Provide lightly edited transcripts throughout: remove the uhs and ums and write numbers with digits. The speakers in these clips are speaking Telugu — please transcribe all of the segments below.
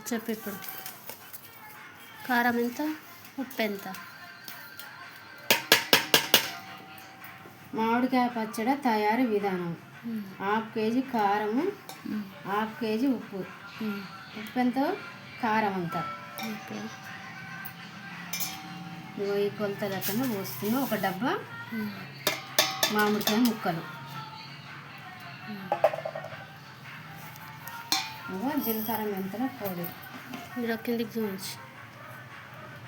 చెప్పు ఇప్పుడు. కారం ఎంత, ఉప్పు ఎంత? మామిడికాయ పచ్చడి తయారీ విధానం: 1/2 కేజీ కారము, 1/2 కేజీ ఉప్పు. ఉప్పు ఎంతో, కారం అంతా. ఇగో ఈ కొలత లెక్కన పోస్తున్నాం. ఒక డబ్బా మామిడికాయ ముక్కలు, ఇగో జీలకర్ర మెంతుల పొడి. మీరు కిందికి చూపించి.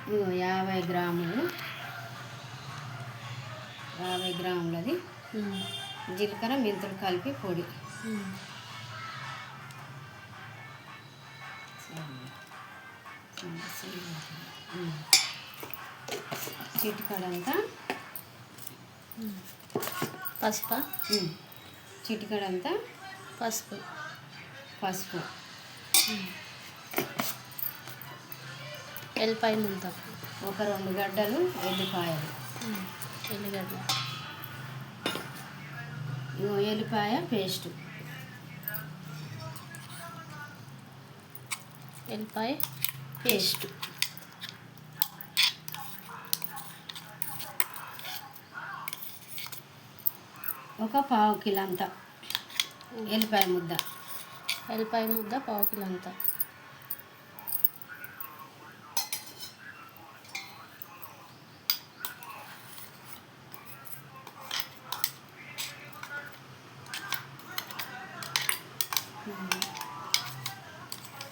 ఇగో 50 గ్రాములు, 50 గ్రాములది జీలకర్ర మెంతులు కలిపి పొడి. చిటికడంతా పసుపు, చిటికడంతా పసుపు, పసుపు, ఎల్లిపాయ ముద్ద, ఒక 2 గడ్డలు ఎల్లిపాయలు, ఎల్లిగడ్డ, ఎల్లిపాయ పేస్టు, ఎల్లిపాయ పేస్ట్, ఒక 1/2 కిలో అంతా ఎల్లిపాయ ముద్ద, ఎల్లిపాయ ముద్ద 1/2 కిలో అంతా.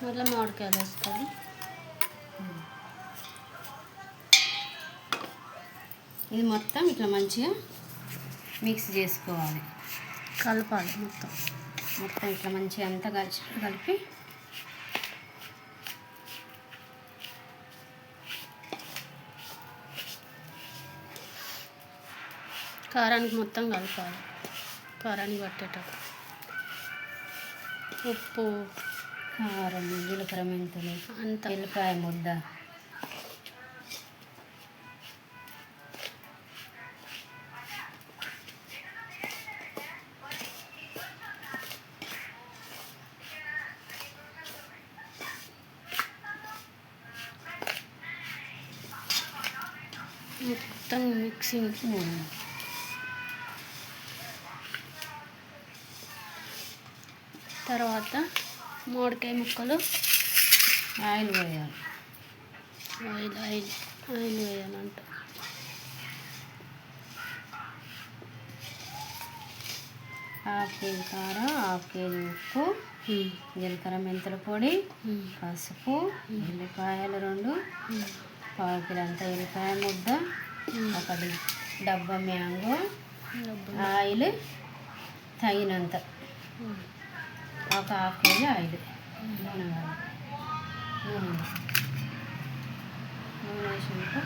మళ్ళీ మామిడికాయలు వేసుకోవాలి. ఇది మొత్తం ఇట్లా మంచిగా మిక్స్ చేసుకోవాలి, కలపాలి. మొత్తం ఇట్లా మంచిగా అంతా కలిపి కారానికి మొత్తం కలపాలి, కారానికి పట్టేటప్పుడు. ఉప్పు, కారం, జీలకర్ర మెంతులు, అంత ఎల్లిపాయ ముద్ద, మొత్తం మిక్సింగ్. తర్వాత మామిడికాయ ముక్కలు ఆయిల్ వేయాలి. ఆయిల్ వేయాలంట. హాఫ్ కేజీ కారం, 1/2 కేజీ ఉప్పు, జీలకర్ర మెంతుల పొడి, పసుపు, ఎల్లిపాయలు 2, 1/2 కిలో అంతా ఎల్లిపాయ ముద్ద, 1 డబ్బా మ్యాంగో, ఆయిల్ తగినంత, ఒక 1/2 కేజీ ఆయిల్, నూనె వేసినాక